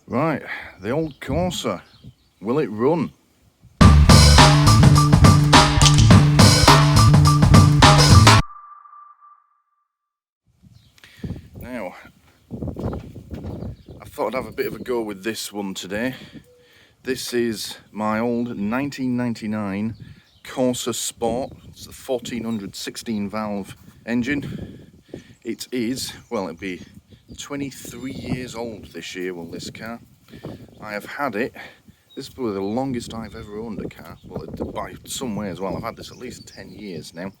Right, the old Corsa, will it run? Now, I thought I'd have a bit of a go with this one today. This is my old 1999 Corsa Sport. It's the 1400 16 valve engine. It is, well, it'll be 23 years old this year, will this car. I have had it, this is probably the longest I've ever owned a car. Well, by some way as well. I've had this at least 10 years now.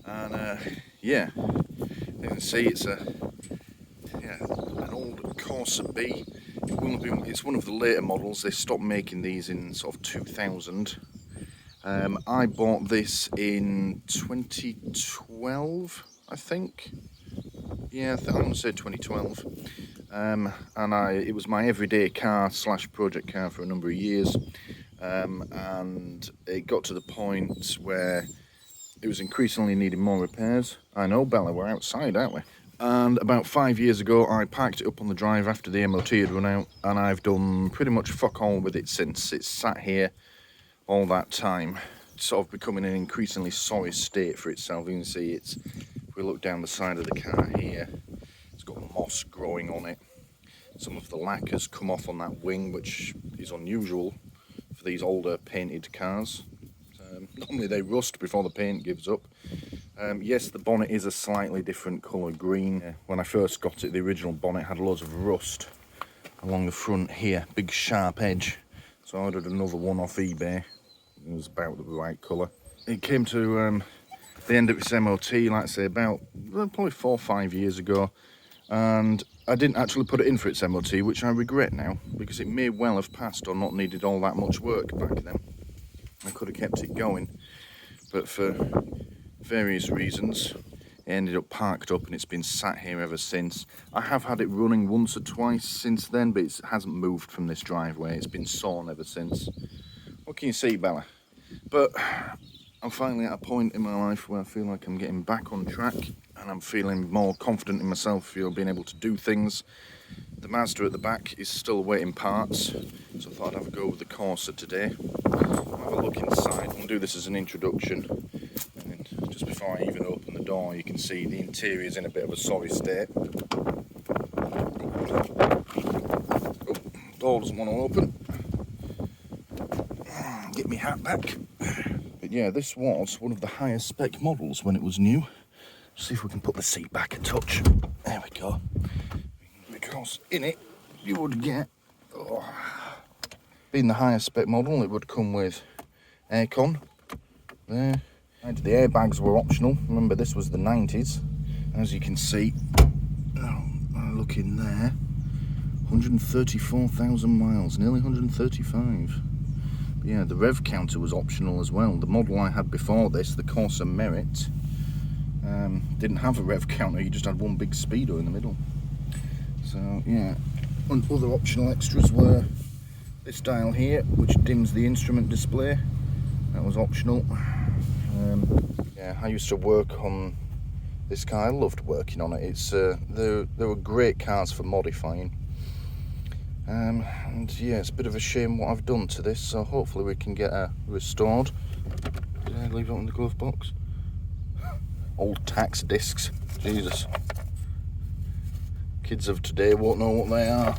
And yeah, you can see it's an old Corsa B. It's one of the later models. They stopped making these in sort of 2000. I bought this in 2012, I think. Yeah, I'm going to say 2012. And it was my everyday car / project car for a number of years. And it got to the point where it was increasingly needing more repairs. I know, Bella, we're outside, aren't we? And about 5 years ago, I parked it up on the drive after the MOT had run out, and I've done pretty much fuck all with it since. It's sat here all that time, sort of becoming an increasingly sorry state for itself. You can see if we look down the side of the car here, it's got moss growing on it. Some of the lack has come off on that wing, which is unusual for these older painted cars. Normally they rust before the paint gives up. Yes, the bonnet is a slightly different colour green. When I first got it, the original bonnet had loads of rust along the front here, big sharp edge. So I ordered another one off eBay. It was about the right colour. It came to the end of its MOT, like I say, about probably 4 or 5 years ago. And I didn't actually put it in for its MOT, which I regret now, because it may well have passed or not needed all that much work back then. I could have kept it going, but for various reasons, it ended up parked up and it's been sat here ever since. I have had it running once or twice since then, but it hasn't moved from this driveway. It's been sawn ever since. What can you see, Bella? But I'm finally at a point in my life where I feel like I'm getting back on track and I'm feeling more confident in myself, being able to do things. The Mazda at the back is still awaiting parts, so I thought I'd have a go with the Corsa today. I'll have a look inside. We'll do this as an introduction. And then just before I even open the door, you can see the interior is in a bit of a sorry state. Oh, door doesn't want to open. Get my hat back. But yeah, this was one of the higher spec models when it was new. See if we can put the seat back a touch. There we go. Because in it you would get, being the higher spec model, it would come with aircon there. The airbags were optional. Remember, this was the 90s. As you can see, look in there, 134,000 miles, nearly 135. But yeah, the rev counter was optional as well. The model I had before this, the Corsa Merit, didn't have a rev counter. You just had one big speedo in the middle. So yeah, and other optional extras were this dial here, which dims the instrument display. That was optional. Yeah, I used to work on this car. I loved working on it. They were great cars for modifying. And yeah, it's a bit of a shame what I've done to this. So hopefully we can get her restored. Did I leave it in the glove box? Old tax discs. Jesus. Kids of today won't know what they are.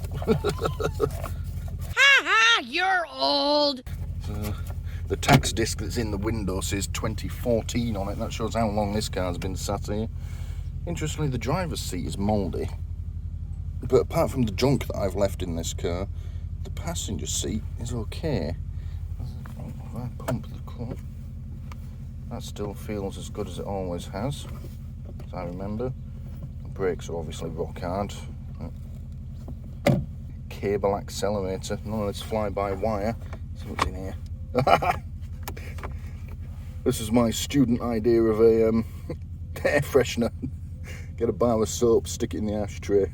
Ha ha, you're old. So, the tax disc that's in the window says 2014 on it. That shows how long this car's been sat here. Interestingly, the driver's seat is mouldy. But apart from the junk that I've left in this car, the passenger seat is okay. If I pump the clutch, that still feels as good as it always has, as I remember. Brakes are obviously rock hard. Cable accelerator, none of this fly-by-wire. See what's in here. This is my student idea of a air freshener. Get a bar of soap, stick it in the ashtray.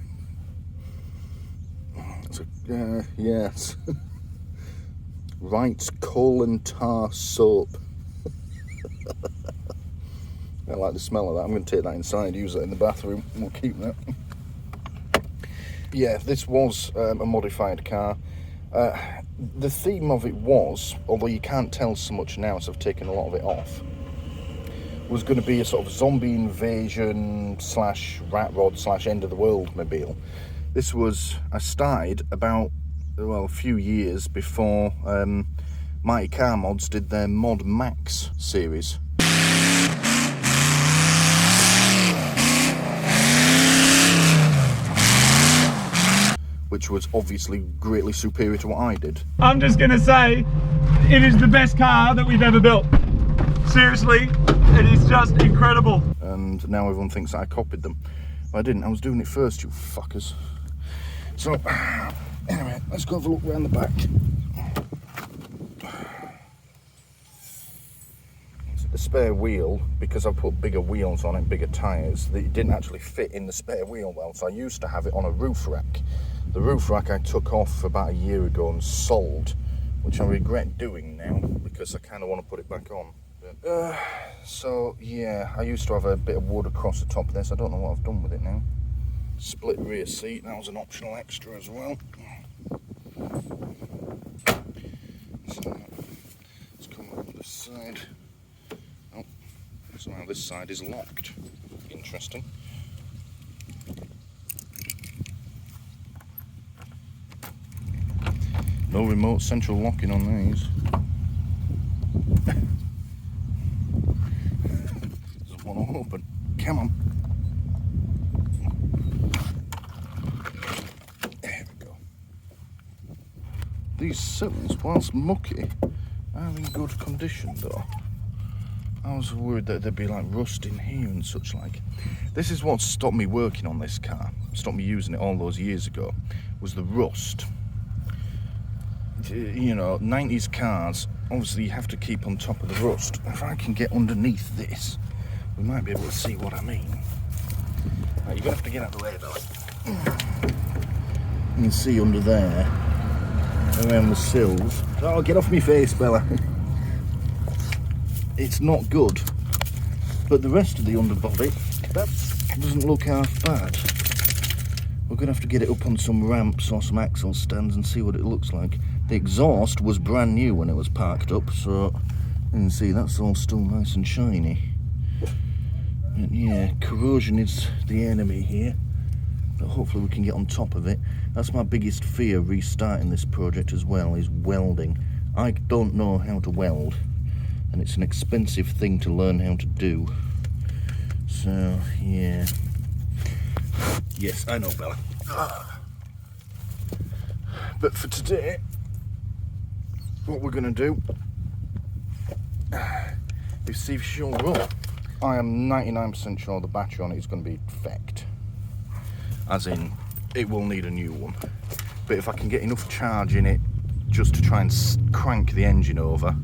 Yes. Wright's coal and tar soap. I like the smell of that. I'm going to take that inside, use that in the bathroom, and we'll keep that. yeah, this was a modified car. The theme of it was, although you can't tell so much now, so I've taken a lot of it off, was going to be a sort of zombie invasion slash rat rod slash end of the world mobile. This was, I started about, well, a few years before Mighty Car Mods did their Mod Max series. Which was obviously greatly superior to what I did. I'm just gonna say, it is the best car that we've ever built. Seriously, it is just incredible. And now everyone thinks that I copied them. But I didn't, I was doing it first, you fuckers. So, anyway, let's go have a look around the back. The spare wheel, because I put bigger wheels on it, bigger tyres, it didn't actually fit in the spare wheel well, so I used to have it on a roof rack. The roof rack I took off about a year ago and sold, which I regret doing now, because I kind of want to put it back on. But, so, yeah, I used to have a bit of wood across the top of this. I don't know what I've done with it now. Split rear seat, that was an optional extra as well. So, let's come over this side. Oh, so now this side is locked. Interesting. No remote central locking on these. Doesn't want to open. Come on. There we go. These sills, whilst mucky, are in good condition though. I was worried that there'd be like rust in here and such like. This is what stopped me working on this car, stopped me using it all those years ago, was the rust. You know, 90s cars, obviously you have to keep on top of the rust. If I can get underneath this, we might be able to see what I mean. Right, you're going to have to get out of the way, Bella. You can see under there, around the sills. Oh, get off my face, Bella. It's not good. But the rest of the underbody, that doesn't look half bad. We're going to have to get it up on some ramps or some axle stands and see what it looks like. The exhaust was brand new when it was parked up, so you can see that's all still nice and shiny. And yeah, corrosion is the enemy here, but hopefully we can get on top of it. That's my biggest fear restarting this project as well, is welding. I don't know how to weld, and it's an expensive thing to learn how to do. So, yeah. Yes, I know, Bella. But for today, what we're going to do is see if she'll run. I am 99% sure the battery on it is going to be defect. As in, it will need a new one. But if I can get enough charge in it just to try and crank the engine over,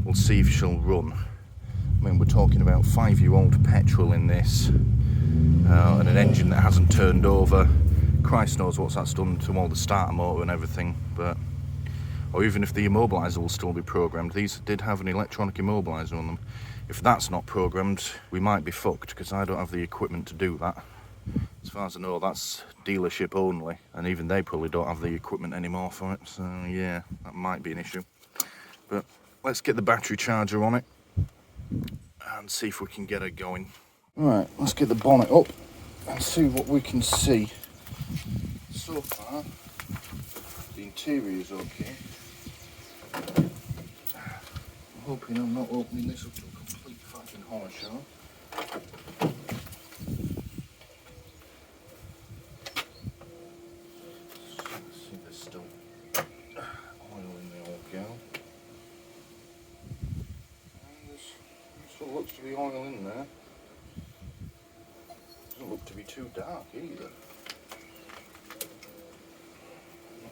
we'll see if she'll run. I mean, we're talking about 5-year-old petrol in this, and an engine that hasn't turned over. Christ knows what that's done to all the starter motor and everything, but or even if the immobiliser will still be programmed. These did have an electronic immobiliser on them. If that's not programmed, we might be fucked, because I don't have the equipment to do that. As far as I know, that's dealership only, and even they probably don't have the equipment anymore for it, so yeah, that might be an issue. But let's get the battery charger on it and see if we can get her going. Right, let's get the bonnet up and see what we can see. So far, the interior is okay. I'm hoping I'm not opening this up to a complete fucking horror show. Let's see, there's still oil in the old gal. And there still looks to be oil in there. Doesn't look to be too dark either.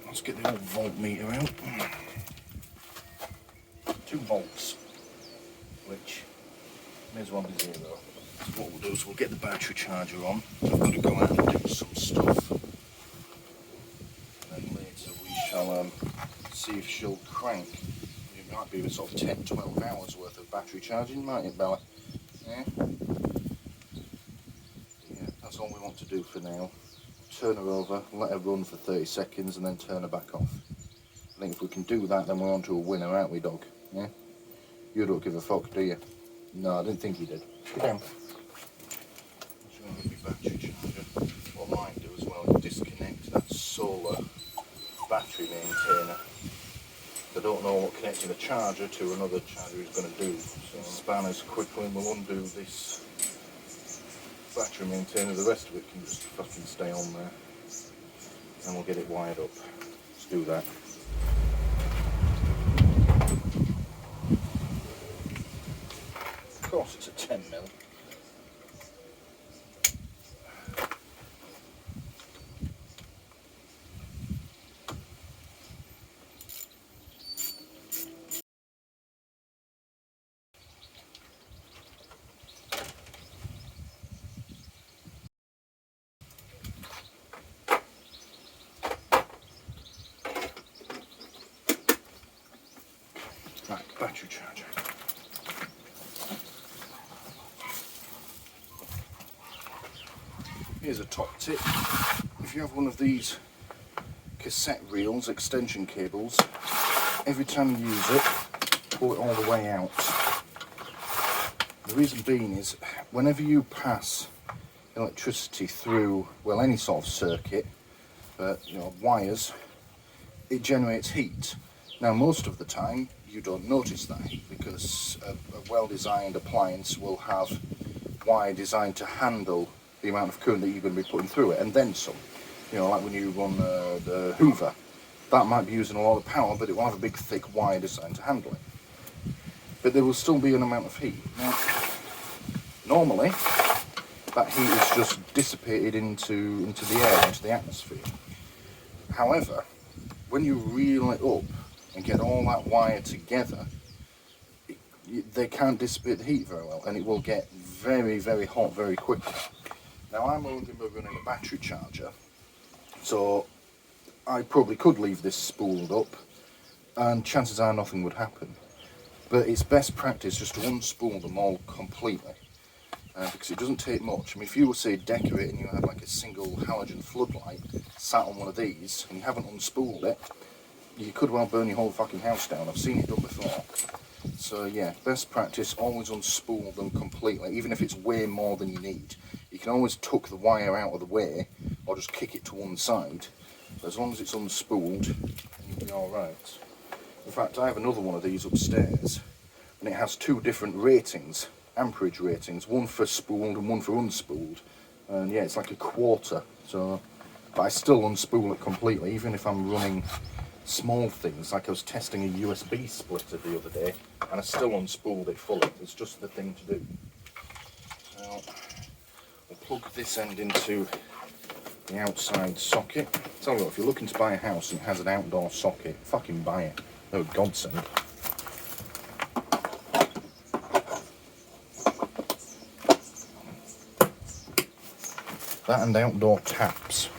Let's get the old voltmeter out. 2 volts, which may as well be 0. So what we'll do is we'll get the battery charger on. I've got to go out and do some stuff. And then later we shall see if she'll crank. It might be a sort of 10-12 hours worth of battery charging, mightn't it, Bella? Yeah? Yeah, that's all we want to do for now. turn her over, let her run for 30 seconds and then turn her back off. I think if we can do that, then we're on to a winner, aren't we, dog? Yeah? You don't give a fuck, do you? No, I didn't think you did. Get down. Show me my battery charger. What I might do as well is disconnect that solar battery maintainer. I don't know what connecting a charger to another charger is going to do. So spanners quickly and we'll undo this battery maintainer. The rest of it can just fucking stay on there. And we'll get it wired up. Let's do that. Of course it's a 10mm. Right, battery charger. Here's a top tip. If you have one of these cassette reels, extension cables, every time you use it, pull it all the way out. The reason being is, whenever you pass electricity through, well, any sort of circuit, you know, wires, it generates heat. Now, most of the time, you don't notice that heat because a well-designed appliance will have wire designed to handle the amount of current that you're going to be putting through it, and then some. You know, like when you run the Hoover, that might be using a lot of power, but it will have a big thick wire designed to handle it. But there will still be an amount of heat. Now, normally, that heat is just dissipated into the air, into the atmosphere. However, when you reel it up and get all that wire together, they can't dissipate the heat very well, and it will get very, very hot very quickly. Now, I'm only running a battery charger, so I probably could leave this spooled up, and chances are nothing would happen. But it's best practice just to unspool them all completely, because it doesn't take much. I mean, if you were, say, decorating, you had like a single halogen floodlight sat on one of these, and you haven't unspooled it, you could well burn your whole fucking house down. I've seen it done before. So yeah, best practice, always unspool them completely, even if it's way more than you need. You can always tuck the wire out of the way, or just kick it to one side. But as long as it's unspooled, you'll be alright. In fact, I have another one of these upstairs, and it has two different ratings, amperage ratings, one for spooled and one for unspooled. And yeah, it's like a quarter, so, but I still unspool it completely, even if I'm running small things, like I was testing a USB splitter the other day, and I still unspooled it fully. It's just the thing to do. So, we'll plug this end into the outside socket. Tell you what, if you're looking to buy a house and it has an outdoor socket, fucking buy it. Oh, godsend. That and outdoor taps.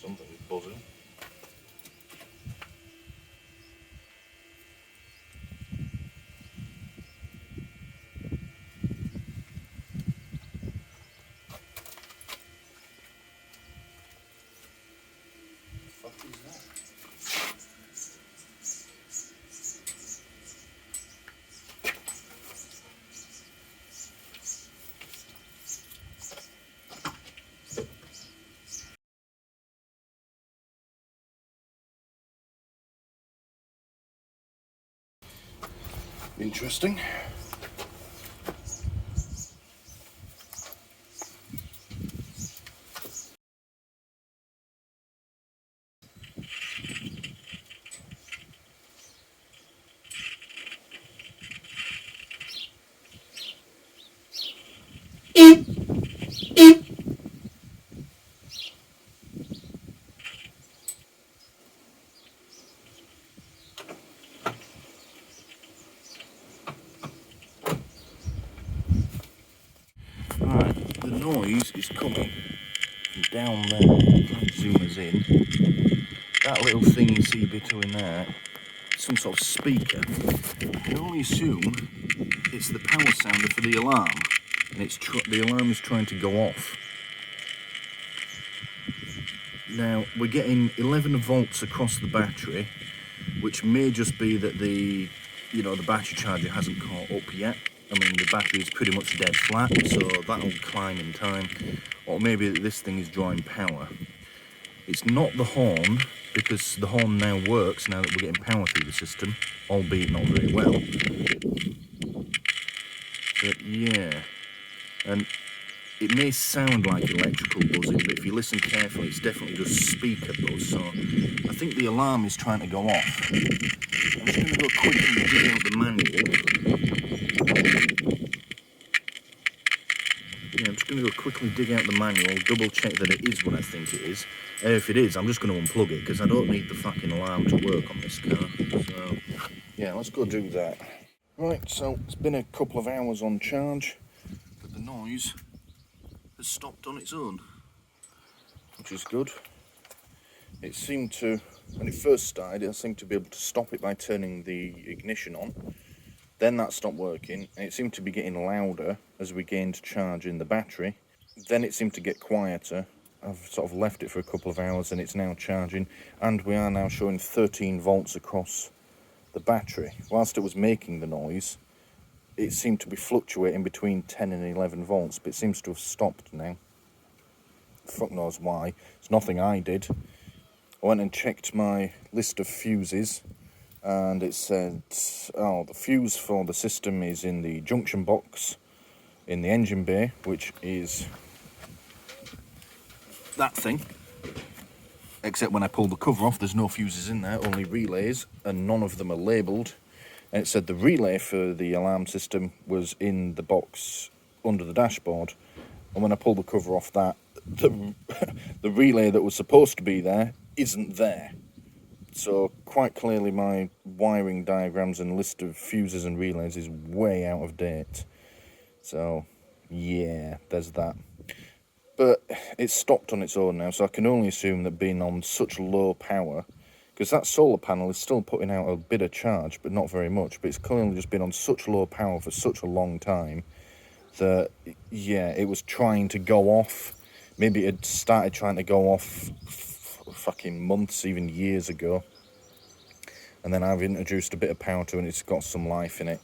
Something's buzzing. What the fuck is that? Interesting. Right, the noise is coming from down there. I'll zoom us in. That little thing you see between there, some sort of speaker. I can only assume it's the power sounder for the alarm, and the alarm is trying to go off. Now we're getting 11 volts across the battery, which may just be that the battery charger hasn't caught up yet. I mean, the battery is pretty much dead flat, so that'll climb in time. Or maybe this thing is drawing power. It's not the horn, because the horn now works now that we're getting power through the system, albeit not very well. But yeah, and it may sound like electrical buzzing, but if you listen carefully, it's definitely just speaker buzz. So I think the alarm is trying to go off. I'm just going to go quickly dig out the manual. Yeah, I'm just going to go quickly dig out the manual, double check that it is what I think it is. If it is, I'm just going to unplug it, because I don't need the fucking alarm to work on this car. So yeah, let's go do that. Right, so it's been a couple of hours on charge, but the noise has stopped on its own, which is good. It seemed to, when it first started, I seemed to be able to stop it by turning the ignition on. Then that stopped working, and it seemed to be getting louder as we gained charge in the battery. Then it seemed to get quieter. I've sort of left it for a couple of hours and it's now charging, and we are now showing 13 volts across the battery. Whilst it was making the noise, it seemed to be fluctuating between 10 and 11 volts, but it seems to have stopped now. Fuck knows why. It's nothing I did. I went and checked my list of fuses, and it said, oh, the fuse for the system is in the junction box in the engine bay, which is that thing. Except when I pulled the cover off, there's no fuses in there, only relays, and none of them are labelled. And it said the relay for the alarm system was in the box under the dashboard. And when I pulled the cover off that, the relay that was supposed to be there isn't there. So quite clearly my wiring diagrams and list of fuses and relays is way out of date. So yeah, there's that. But it's stopped on its own now, so I can only assume that being on such low power, because that solar panel is still putting out a bit of charge, but not very much, but it's clearly just been on such low power for such a long time that, yeah, it was trying to go off. Maybe it started trying to go off fucking months, even years ago. And then I've introduced a bit of power to it and it's got some life in it.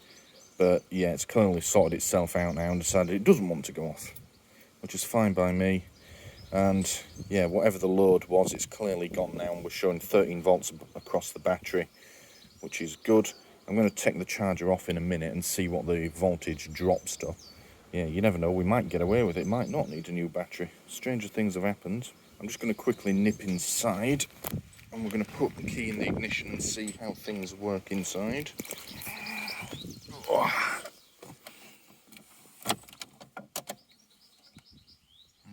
But yeah, it's clearly sorted itself out now and decided it doesn't want to go off, which is fine by me. And yeah, whatever the load was, it's clearly gone now, and we're showing 13 volts across the battery, which is good. I'm going to take the charger off in a minute and see what the voltage drops to. Yeah, you never know, we might get away with it, might not need a new battery. Stranger things have happened. I'm just going to quickly nip inside, and we're going to put the key in the ignition and see how things work inside. Oh.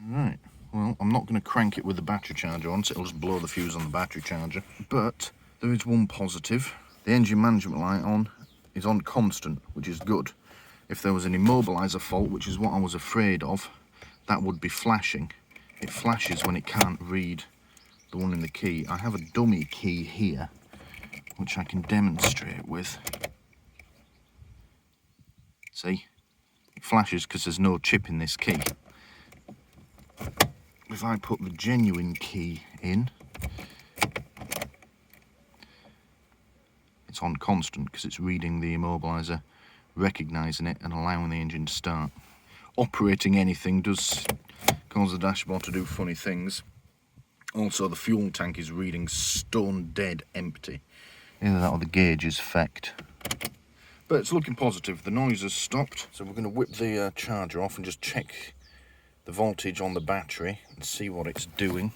Right, well, I'm not going to crank it with the battery charger on, so it'll just blow the fuse on the battery charger. But there is one positive. The engine management light is on constant, which is good. If there was an immobiliser fault, which is what I was afraid of, that would be flashing. It flashes when it can't read the one in the key. I have a dummy key here, which I can demonstrate with. See? It flashes because there's no chip in this key. If I put the genuine key in, it's on constant because it's reading the immobiliser, recognising it and allowing the engine to start. Operating anything does cause the dashboard to do funny things. Also, the fuel tank is reading stone dead empty. Either that or the gauge is fecked. But it's looking positive. The noise has stopped, so we're going to whip the charger off and just check the voltage on the battery and see what it's doing.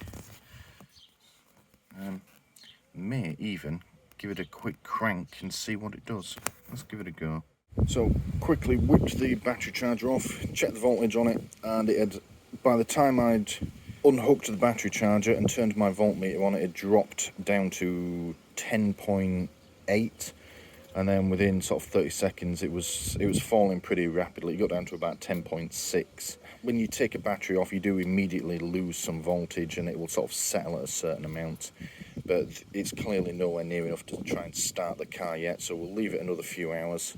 May even give it a quick crank and see what it does. Let's give it a go. So quickly whipped the battery charger off, checked the voltage on it, and it had, by the time I'd unhooked the battery charger and turned my voltmeter on, it had dropped down to 10.8, and then within sort of 30 seconds it was falling pretty rapidly. It got down to about 10.6. When you take a battery off, you do immediately lose some voltage and it will sort of settle at a certain amount, but it's clearly nowhere near enough to try and start the car yet, so we'll leave it another few hours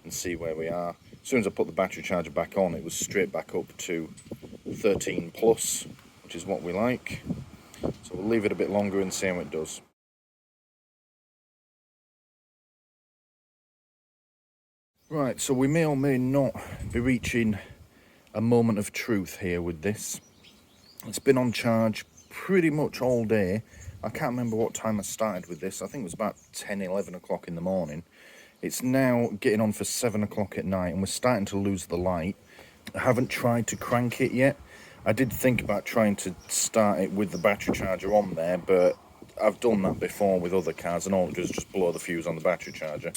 and see where we are. As soon as I put the battery charger back on, it was straight back up to 13 plus, which is what we like. So we'll leave it a bit longer and see how it does. Right, so we may or may not be reaching a moment of truth here with this. It's been on charge pretty much all day. I can't remember what time I started with this. I think it was about 10, 11 o'clock in the morning. It's now getting on for 7 o'clock at night and we're starting to lose the light. I haven't tried to crank it yet. I did think about trying to start it with the battery charger on there, but I've done that before with other cars and all it does is just blow the fuse on the battery charger.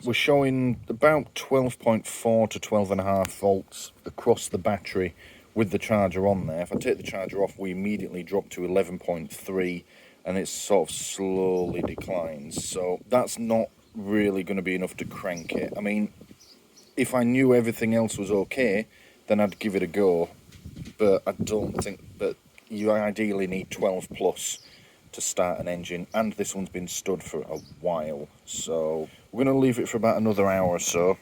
We're showing about 12.4 to 12.5 volts across the battery with the charger on there. If I take the charger off, we immediately drop to 11.3 and it sort of slowly declines. So that's not really going to be enough to crank it. I mean, if I knew everything else was okay, then I'd give it a go. But I don't think that you ideally need 12 plus to start an engine, and this one's been stood for a while, so we're going to leave it for about another hour or so,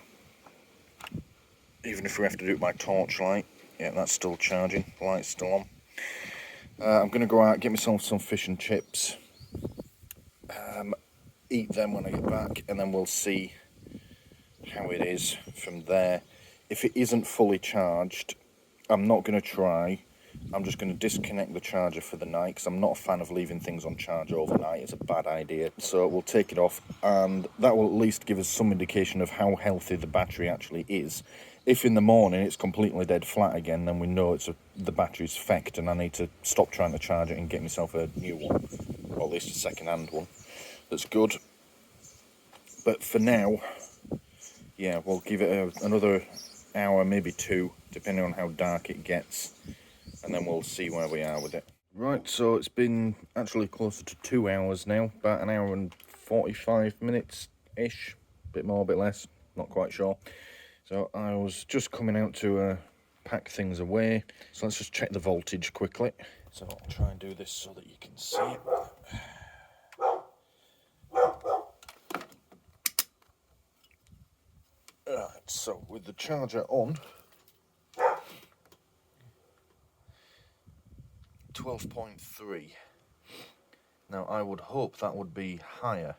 even if we have to do it by torchlight. Yeah, that's still charging, the light's still on. I'm going to go out, get myself some fish and chips, eat them when I get back, and then we'll see how it is from there. If it isn't fully charged, I'm not going to try. I'm just going to disconnect the charger for the night because I'm not a fan of leaving things on charge overnight. It's a bad idea. So we'll take it off and that will at least give us some indication of how healthy the battery actually is. If in the morning it's completely dead flat again, then we know the battery's fecked and I need to stop trying to charge it and get myself a new one, or at least a second-hand one that's good. But for now, yeah, we'll give it another hour, maybe two, depending on how dark it gets, and then we'll see where we are with it. Right, so it's been actually closer to 2 hours now, about an hour and 45 minutes-ish, a bit more, a bit less, not quite sure. So I was just coming out to pack things away, so let's just check the voltage quickly. So I'll try and do this so that you can see it. Right, so with the charger on, 12.3. Now I would hope that would be higher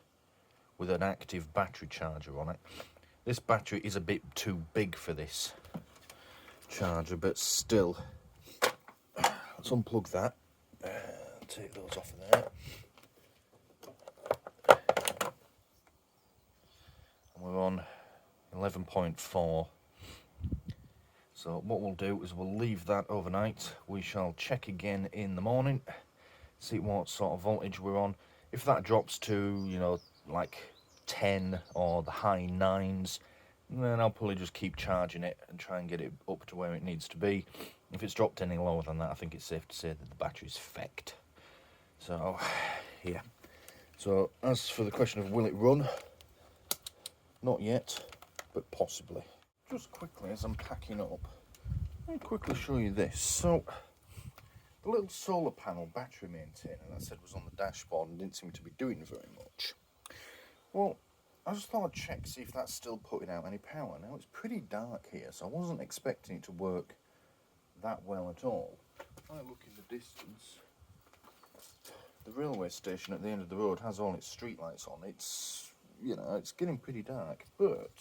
with an active battery charger on it. This battery is a bit too big for this charger, but still. Let's unplug that. Take those off of there. And we're on 11.4. So what we'll do is we'll leave that overnight. We shall check again in the morning, see what sort of voltage we're on. If that drops to, you know, like 10 or the high 9s, then I'll probably just keep charging it and try and get it up to where it needs to be. If it's dropped any lower than that, I think it's safe to say that the battery's fecked. So, yeah. So, as for the question of will it run, not yet, but possibly. Just quickly, as I'm packing up, let me quickly show you this. So, the little solar panel battery maintainer that I said was on the dashboard and didn't seem to be doing very much. Well, I just thought I'd check, see if that's still putting out any power. Now, it's pretty dark here, so I wasn't expecting it to work that well at all. If I look in the distance, the railway station at the end of the road has all its streetlights on. It's, you know, it's getting pretty dark, but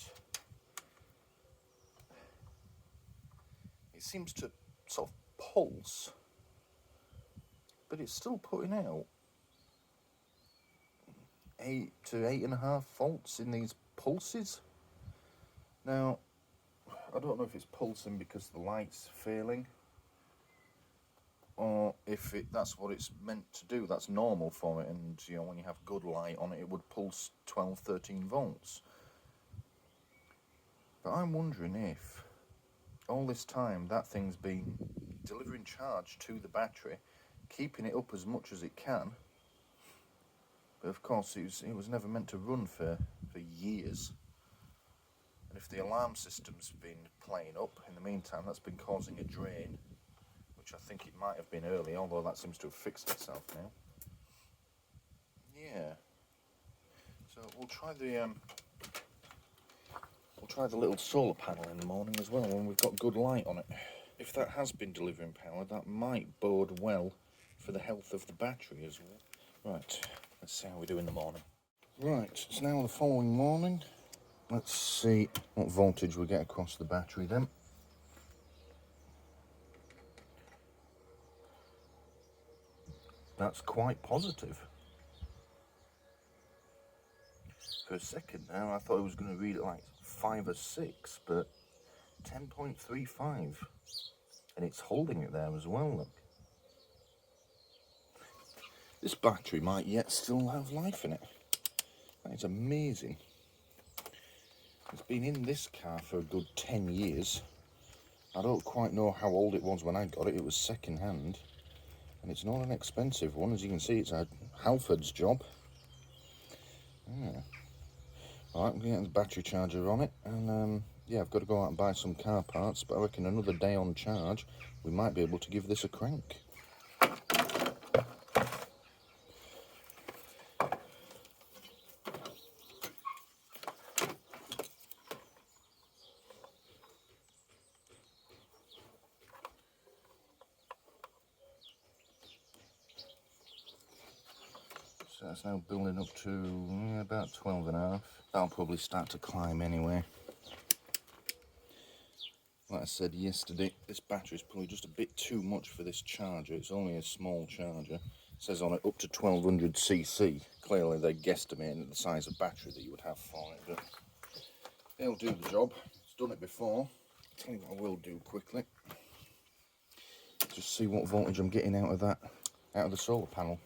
it seems to sort of pulse, but it's still putting out 8 to 8.5 volts in these pulses. Now, I don't know if it's pulsing because the light's failing, or if that's what it's meant to do. That's normal for it, and you know, when you have good light on it, it would pulse 12, 13 volts. But I'm wondering if all this time that thing's been delivering charge to the battery, keeping it up as much as it can, But of course it was never meant to run for years. And if the alarm system's been playing up in the meantime, that's been causing a drain, which I think it might have been early, although that seems to have fixed itself now. Yeah. So we'll try the little solar panel in the morning as well when we've got good light on it. If that has been delivering power, that might bode well for the health of the battery as well. Right, let's see how we do in the morning. Right, it's now the following morning. Let's see what voltage we get across the battery then. That's quite positive. For a second now, I thought it was going to read it like 5 or 6, but 10.35. And it's holding it there as well, look. This battery might yet still have life in it. That is amazing. It's been in this car for a good 10 years. I don't quite know how old it was when I got it. It was second hand. And it's not an expensive one. As you can see, it's a Halford's job. Yeah. Alright, I'm going to get the battery charger on it. And yeah, I've got to go out and buy some car parts. But I reckon another day on charge, we might be able to give this a crank. So that's now building up to about 12.5. That'll probably start to climb anyway. Like I said yesterday, this battery's probably just a bit too much for this charger. It's only a small charger. It says on it up to 1200cc. Clearly they're guesstimating the size of battery that you would have for it, but it'll do the job. It's done it before. I'll tell you what I will do quickly. Just see what voltage I'm getting out of that, out of the solar panel.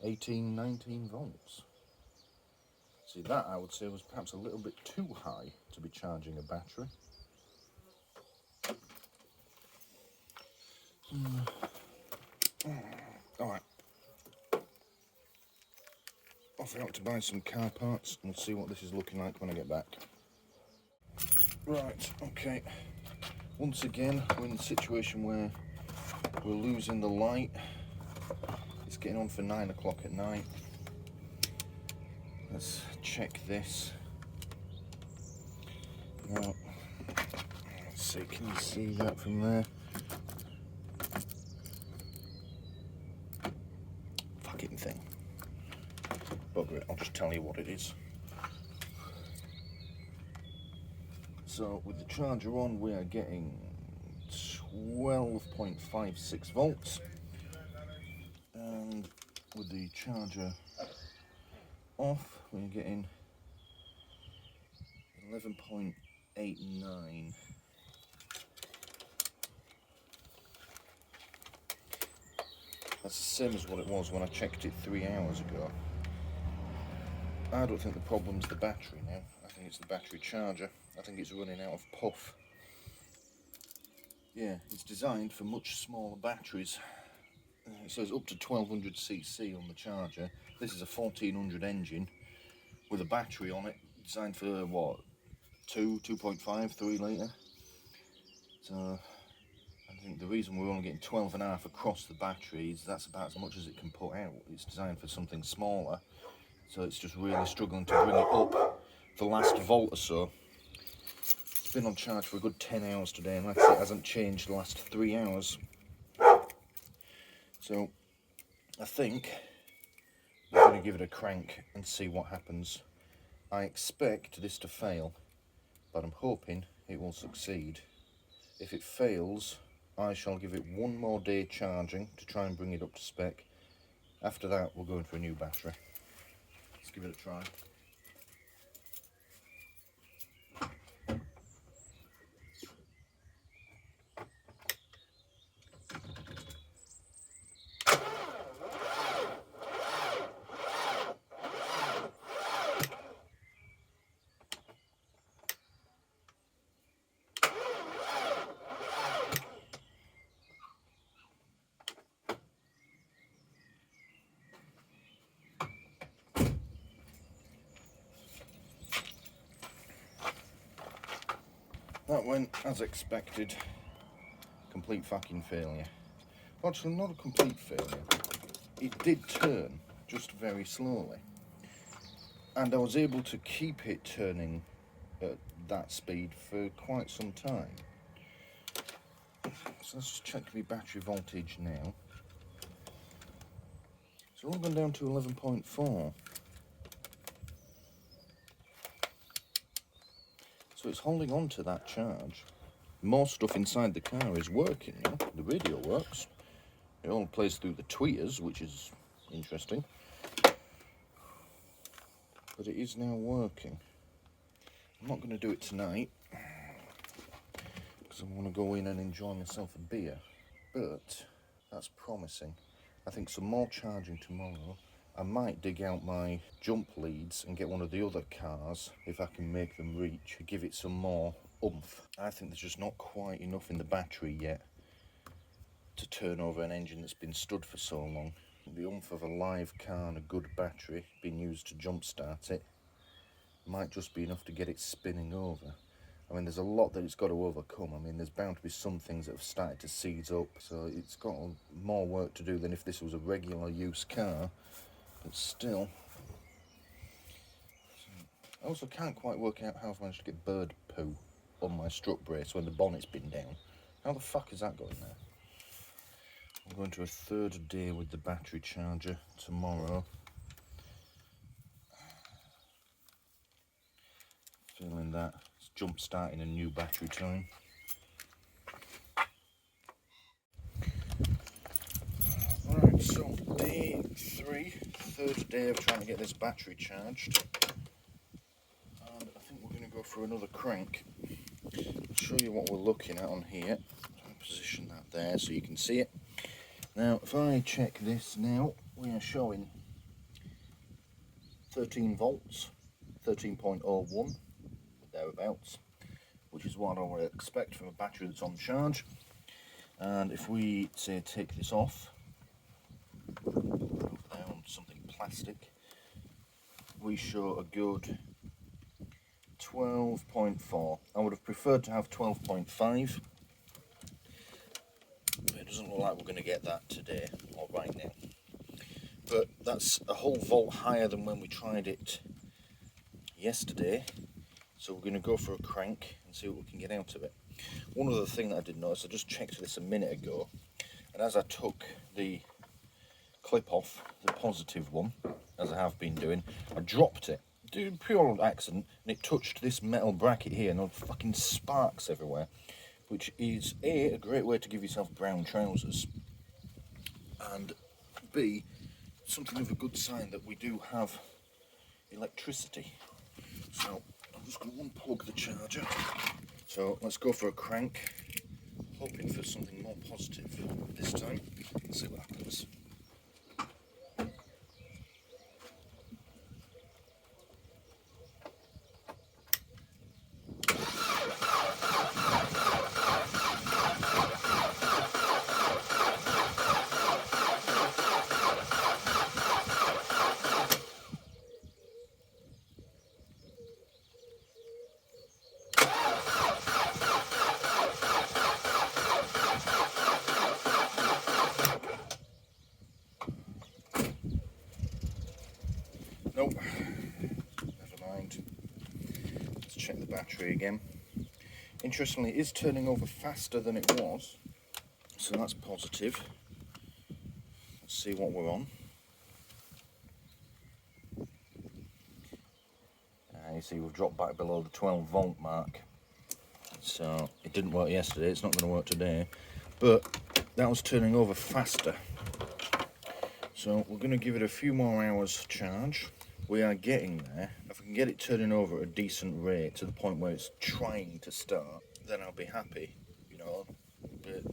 18, 19 volts. See, that I would say was perhaps a little bit too high to be charging a battery. Alright. Off out to buy some car parts and we'll see what this is looking like when I get back. Right, okay. Once again, we're in the situation where we're losing the light. It's getting on for 9 o'clock at night. Let's check this. Now, let's see, can you see that from there? Fucking thing. Bugger it, I'll just tell you what it is. So, with the charger on, we are getting 12.56 volts. And with the charger off, we're getting 11.89. That's the same as what it was when I checked it 3 hours ago. I don't think the problem's the battery now. I think it's the battery charger. I think it's running out of puff. Yeah, it's designed for much smaller batteries. It says up to 1200cc on the charger. This is a 1400 engine with a battery on it designed for what, 2.5, 3 litre. So I think the reason we're only getting 12.5 across the battery is that's about as much as it can put out. It's designed for something smaller, so it's just really struggling to bring it up the last volt or so. It's been on charge for a good 10 hours today, and like I say, it hasn't changed the last 3 hours. So I think we're going to give it a crank and see what happens. I expect this to fail, but I'm hoping it will succeed. If it fails, I shall give it 1 more day charging to try and bring it up to spec. After that, we're going for a new battery. Let's give it a try. That went as expected. Complete fucking failure. Actually, not a complete failure. It did turn, just very slowly. And I was able to keep it turning at that speed for quite some time. So let's just check the battery voltage now. It's all gone down to 11.4. So it's holding on to that charge. More stuff inside the car is working now. The radio works. It all plays through the tweeters, which is interesting. But it is now working. I'm not going to do it tonight because I want to go in and enjoy myself a beer. But that's promising. I think some more charging tomorrow. I might dig out my jump leads and get one of the other cars if I can make them reach. Give it some more oomph. I think there's just not quite enough in the battery yet to turn over an engine that's been stood for so long. The oomph of a live car and a good battery being used to jump start it might just be enough to get it spinning over. I mean, there's a lot that it's got to overcome. I mean, there's bound to be some things that have started to seize up, so it's got more work to do than if this was a regular use car, but still. I also can't quite work out how I've managed to get bird poo on my strut brace when the bonnet's been down. How the fuck is that going there? I'm going to a third day with the battery charger tomorrow. Feeling that it's jump starting a new battery time. Right, so day 3, third day of trying to get this battery charged. And I think we're going to go for another crank. I'll show you what we're looking at on here. I'll position that there so you can see it. Now, if I check this now, we are showing 13 volts, 13.01. Thereabouts, which is what I would expect from a battery that's on charge. And if we say take this off, down something plastic, we show a good 12.4. I would have preferred to have 12.5, but it doesn't look like we're going to get that today or right now. But that's a whole volt higher than when we tried it yesterday. So we're going to go for a crank and see what we can get out of it. One other thing that I did notice, I just checked this a minute ago, and as I took the clip off, the positive one, as I have been doing, I dropped it, pure accident, and it touched this metal bracket here, and there were fucking sparks everywhere, which is A, a great way to give yourself brown trousers, and B, something of a good sign that we do have electricity. So I'm just going to unplug the charger. So let's go for a crank, hoping for something more positive this time. Let's see what happens. Nope, never mind. Let's check the battery again. Interestingly, it is turning over faster than it was, so that's positive. Let's see what we're on. You see we've dropped back below the 12 volt mark, so it didn't work yesterday, it's not going to work today, but that was turning over faster. So we're going to give it a few more hours charge. We are getting there. If we can get it turning over at a decent rate to the point where it's trying to start, then I'll be happy, you know. But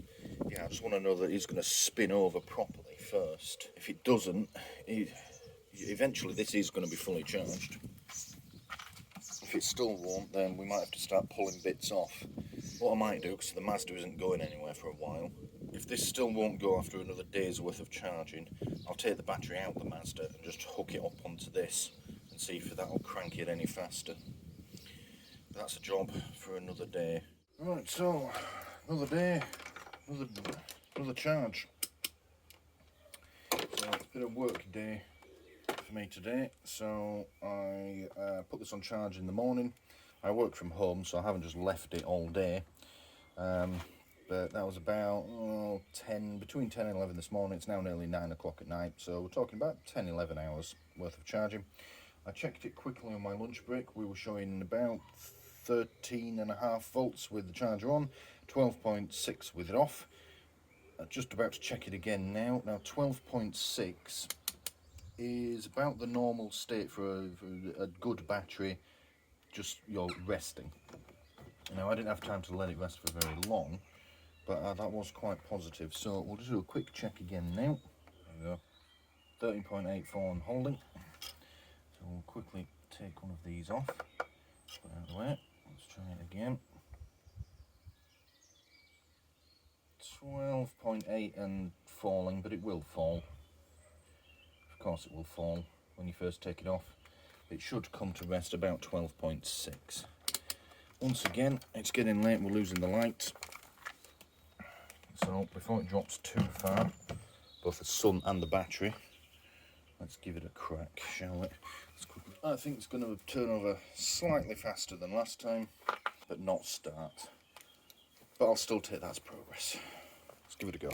yeah, I just want to know that it's going to spin over properly first. If it doesn't, eventually this is going to be fully charged. If it still won't, then we might have to start pulling bits off. What I might do, because the Mazda isn't going anywhere for a while, if this still won't go after another day's worth of charging, I'll take the battery out of the Mazda and just hook it up onto this and see if that'll crank it any faster. But that's a job for another day. Right, so another day, another charge. So it's a bit of work day for me today. So I put this on charge in the morning. I work from home, so I haven't just left it all day. But that was about between 10 and 11 this morning. It's now nearly 9 o'clock at night, so we're talking about 10, 11 hours worth of charging. I checked it quickly on my lunch break. We were showing about 13.5 volts with the charger on, 12.6 with it off. Just about to check it again now. Now 12.6 is about the normal state for a good battery, just resting. Now I didn't have time to let it rest for very long, but that was quite positive. So we'll just do a quick check again now. There we go, 13.84 and holding. So we'll quickly take one of these off, put it out of the way. Let's try it again. 12.8 and falling, but it will fall. Of course it will fall when you first take it off. It should come to rest about 12.6. Once again, it's getting late, we're losing the light. So before it drops too far, both the sun and the battery, let's give it a crack, shall we? I think it's going to turn over slightly faster than last time, but not start. But I'll still take that as progress. Let's give it a go.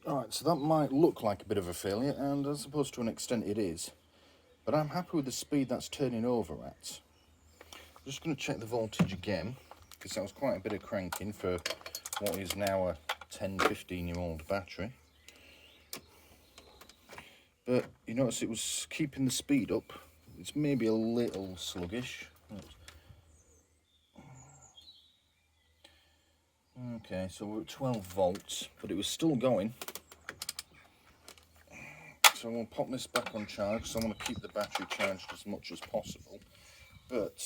Alright, so that might look like a bit of a failure, and I suppose to an extent it is. But I'm happy with the speed that's turning over at. I'm just going to check the voltage again, because that was quite a bit of cranking for what is now a 10-15-year-old battery. But you notice it was keeping the speed up. It's maybe a little sluggish. Okay, so we're at 12 volts, but it was still going. So we'll pop this back on charge, so I want to keep the battery charged as much as possible. But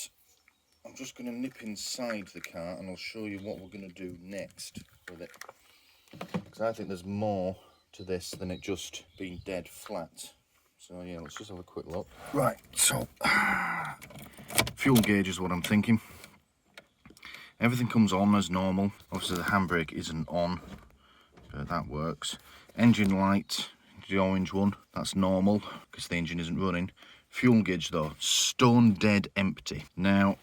I'm just going to nip inside the car and I'll show you what we're going to do next with it. Because I think there's more to this than it just being dead flat. So yeah, let's just have a quick look. Right, so fuel gauge is what I'm thinking. Everything comes on as normal. Obviously the handbrake isn't on, but that works. Engine light, the orange one, that's normal because the engine isn't running. Fuel gauge though, stone dead empty. Now,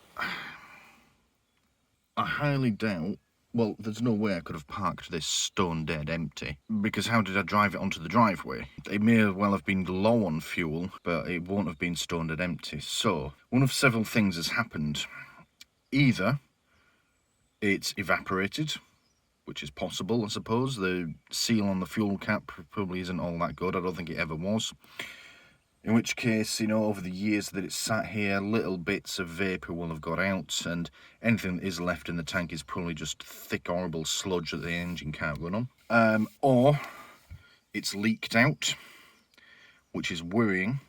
I highly doubt, well, there's no way I could have parked this stone dead empty, because how did I drive it onto the driveway? It may well have been low on fuel, but it won't have been stone dead empty. So, one of several things has happened. Either it's evaporated, which is possible, I suppose. The seal on the fuel cap probably isn't all that good. I don't think it ever was. In which case, you know, over the years that it's sat here, little bits of vapour will have got out, and anything that is left in the tank is probably just thick, horrible sludge that the engine can't run on. Or it's leaked out, which is worrying,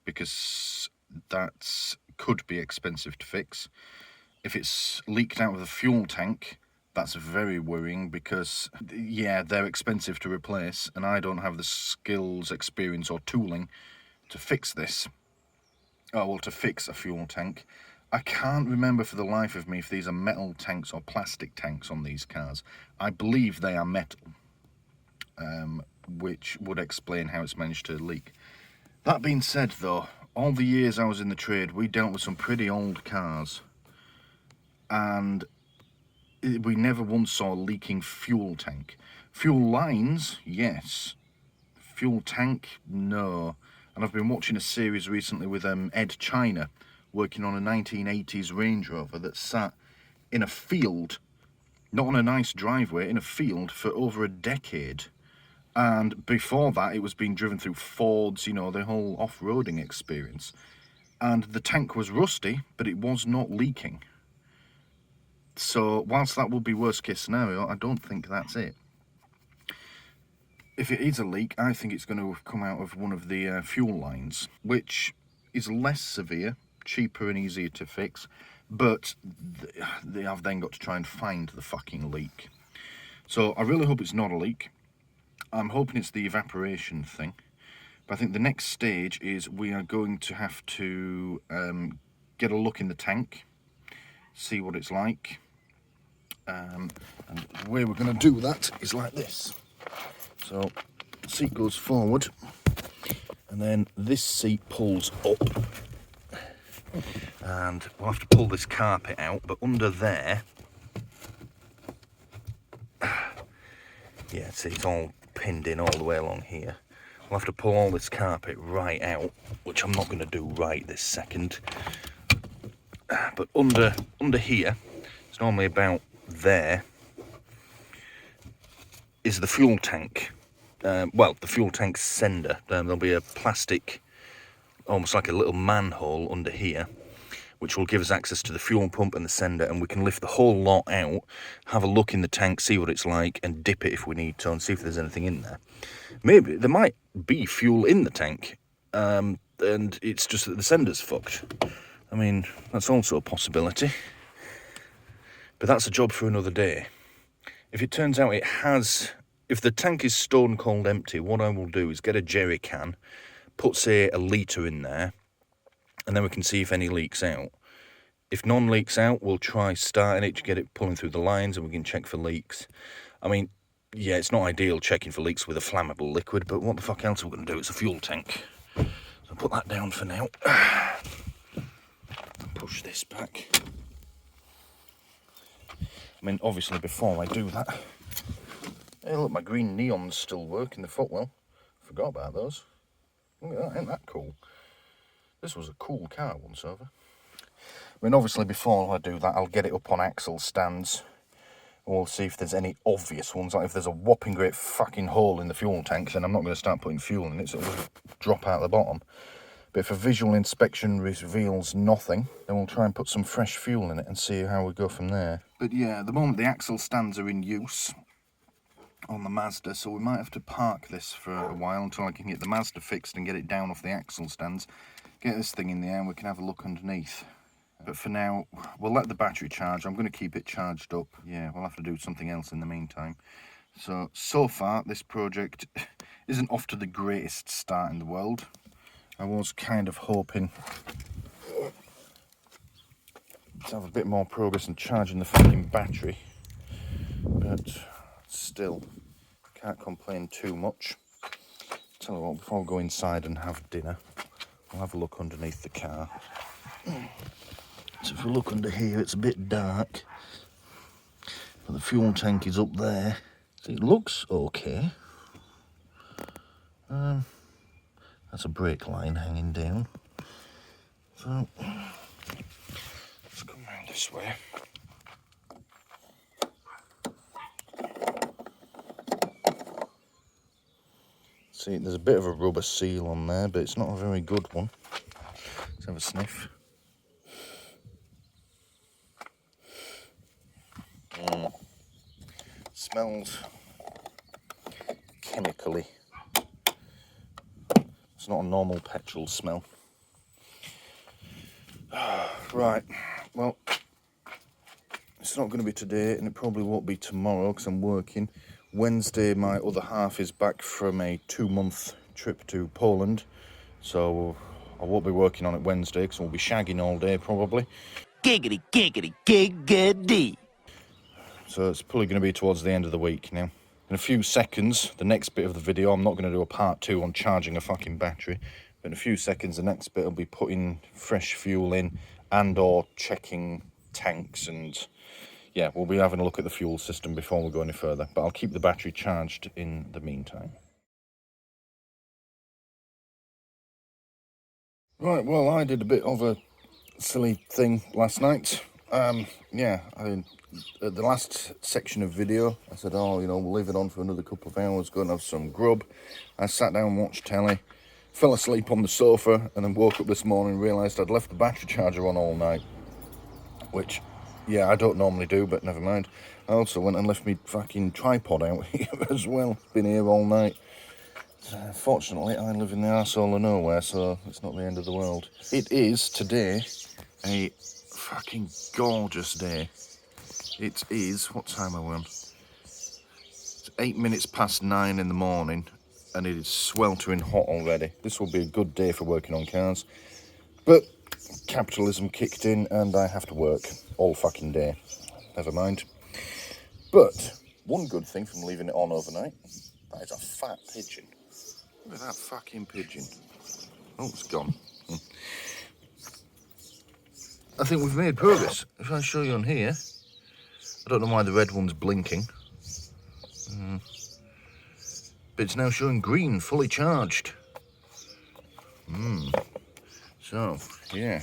because that could be expensive to fix. If it's leaked out of the fuel tank, that's very worrying because, yeah, they're expensive to replace, and I don't have the skills, experience, or tooling to fix this. Oh, well, to fix a fuel tank. I can't remember for the life of me if these are metal tanks or plastic tanks on these cars. I believe they are metal, which would explain how it's managed to leak. That being said, though, all the years I was in the trade, we dealt with some pretty old cars. and we never once saw a leaking fuel tank. Fuel lines, yes. Fuel tank, no. And I've been watching a series recently with Ed China, working on a 1980s Range Rover that sat in a field, not on a nice driveway, in a field for over a decade. And before that, it was being driven through Fords, you know, the whole off-roading experience. And the tank was rusty, but it was not leaking. So whilst that would be worst case scenario, I don't think that's it. If it is a leak, I think it's going to have come out of one of the fuel lines, which is less severe, cheaper and easier to fix, but they have then got to try and find the fucking leak. So I really hope it's not a leak. I'm hoping it's the evaporation thing. But I think the next stage is we are going to have to get a look in the tank, see what it's like. And the way we're going to do that is like this. So the seat goes forward, and then this seat pulls up, and we'll have to pull this carpet out, but under there, yeah, see, it's all pinned in all the way along here. We'll have to pull all this carpet right out, which I'm not going to do right this second. But under here, it's normally about there, is the fuel tank. Well, the fuel tank sender. There'll be a plastic, almost like a little manhole under here, which will give us access to the fuel pump and the sender, and we can lift the whole lot out, have a look in the tank, see what it's like, and dip it if we need to, and see if there's anything in there. Maybe there might be fuel in the tank, and it's just that the sender's fucked. I mean, that's also a possibility. But that's a job for another day. If it turns out it has, if the tank is stone cold empty, what I will do is get a jerry can, put, say, a litre in there, and then we can see if any leaks out. If none leaks out, we'll try starting it to get it pulling through the lines, and we can check for leaks. I mean, yeah, it's not ideal checking for leaks with a flammable liquid, but what the fuck else are we going to do? It's a fuel tank. So I'll put that down for now. Push this back. I mean, obviously, before I do that, hey, look, my green neons still work in the footwell. Forgot about those. Look at that, ain't that cool? This was a cool car once over. I mean, obviously, before I do that, I'll get it up on axle stands. And we'll see if there's any obvious ones. Like if there's a whopping great fucking hole in the fuel tank, then I'm not going to start putting fuel in it, so it'll drop out the bottom. But if a visual inspection reveals nothing, then we'll try and put some fresh fuel in it and see how we go from there. But yeah, at the moment the axle stands are in use on the Mazda, so we might have to park this for a while until I can get the Mazda fixed and get it down off the axle stands. Get this thing in the air and we can have a look underneath. But for now, we'll let the battery charge. I'm going to keep it charged up. Yeah, we'll have to do something else in the meantime. So far, this project isn't off to the greatest start in the world. I was kind of hoping to have a bit more progress in charging the fucking battery, but still, can't complain too much. Tell you what, before we go inside and have dinner, we'll have a look underneath the car. So if we look under here, it's a bit dark, but the fuel tank is up there, so it looks okay. That's a brake line hanging down. So let's come around this way. See, there's a bit of a rubber seal on there, but it's not a very good one. Let's have a sniff. Smells chemically. It's not a normal petrol smell. Right, well, it's not going to be today, and it probably won't be tomorrow because I'm working. Wednesday, my other half is back from a 2-month trip to Poland, so I won't be working on it Wednesday because we'll be shagging all day probably. Giggity, giggity, giggity. So it's probably going to be towards the end of the week now. In a few seconds, the next bit of the video, I'm not going to do a part 2 on charging a fucking battery, but in a few seconds the next bit will be putting fresh fuel in and or checking tanks, and yeah, we'll be having a look at the fuel system before we go any further, but I'll keep the battery charged in the meantime. Right, well, I did a bit of a silly thing last night. Yeah, at the last section of video, I said, oh, you know, we'll leave it on for another couple of hours, go and have some grub. I sat down and watched telly, fell asleep on the sofa, and then woke up this morning and realised I'd left the battery charger on all night, which, yeah, I don't normally do, but never mind. I also went and left my fucking tripod out here as well. Been here all night. Fortunately, I live in the arsehole of nowhere, so it's not the end of the world. It is, today, a fucking gorgeous day. It is, what time are we on? It's 8 minutes past 9 in the morning, and it is sweltering hot already. This will be a good day for working on cars. But capitalism kicked in, and I have to work all fucking day. Never mind. But one good thing from leaving it on overnight, that is a fat pigeon. Look at that fucking pigeon. Oh, it's gone. I think we've made progress. If I show you on here, I don't know why the red one's blinking. But it's now showing green, fully charged. So, yeah.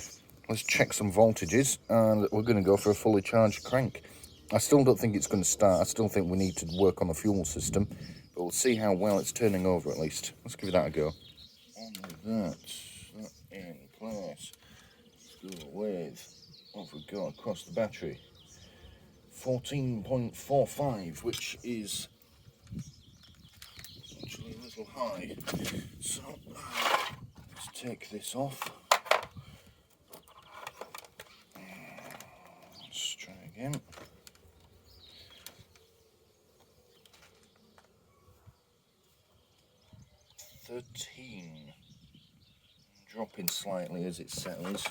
Let's check some voltages, and we're going to go for a fully charged crank. I still don't think it's going to start. I still think we need to work on the fuel system, but we'll see how well it's turning over at least. Let's give that a go. And with that in place, let's go with what we've got across the battery. 14.45, which is actually a little high. So let's take this off. Let's try again. Dropping slightly as it settles.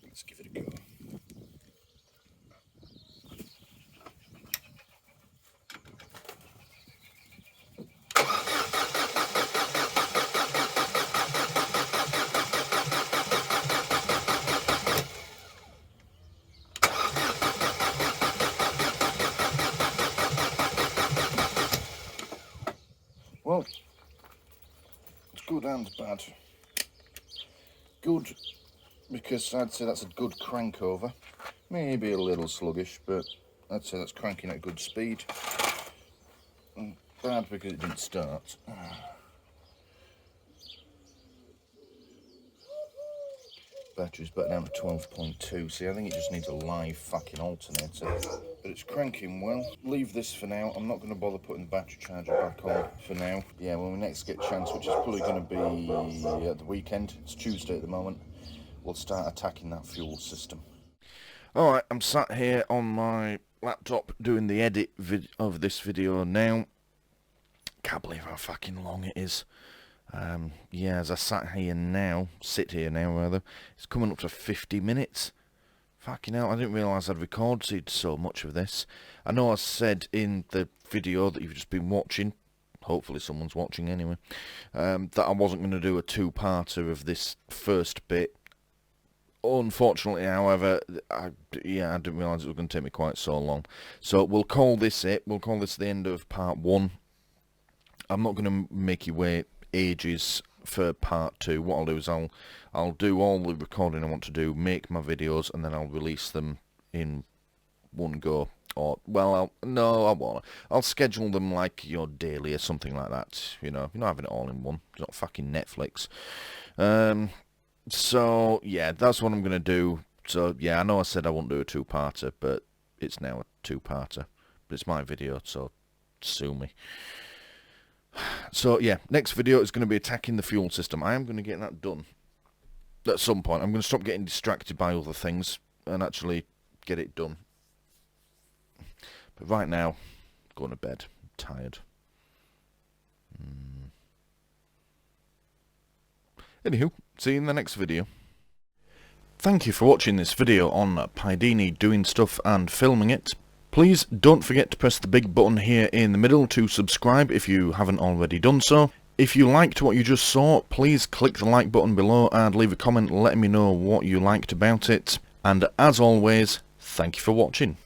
Let's give it a go. Well, it's good and bad. Good, because I'd say that's a good crank over. Maybe a little sluggish, but I'd say that's cranking at good speed. And bad because it didn't start. Battery's back down to 12.2. See, I think it just needs a live fucking alternator. But it's cranking well. Leave this for now. I'm not going to bother putting the battery charger back on for now. Yeah, when we next get a chance, which is probably going to be at the weekend, it's Tuesday at the moment, we'll start attacking that fuel system. Alright, I'm sat here on my laptop doing the edit of this video now. Can't believe how fucking long it is. Yeah, as I sit here now, it's coming up to 50 minutes. Fucking hell, I didn't realise I'd recorded so much of this. I know I said in the video that you've just been watching, hopefully someone's watching anyway, that I wasn't going to do a two-parter of this first bit. Unfortunately, however, I didn't realise it was going to take me quite so long. So we'll call this it. We'll call this the end of part 1. I'm not going to make you wait ages for part 2. What I'll do is I'll do all the recording I want to do, make my videos, and then I'll release them in one go. Or, well, I won't. I'll schedule them like your daily or something like that. You know, you're not having it all in one. It's not fucking Netflix. So, yeah, that's what I'm going to do. So, yeah, I know I said I wouldn't do a two-parter, but it's now a two-parter. But it's my video, so sue me. So, yeah, next video is going to be attacking the fuel system. I am going to get that done at some point. I'm going to stop getting distracted by other things and actually get it done. But right now, I'm going to bed. I'm tired. Anywho, see you in the next video. Thank you for watching this video on Pidini doing stuff and filming it. Please don't forget to press the big button here in the middle to subscribe if you haven't already done so. If you liked what you just saw, please click the like button below and leave a comment letting me know what you liked about it. And as always, thank you for watching.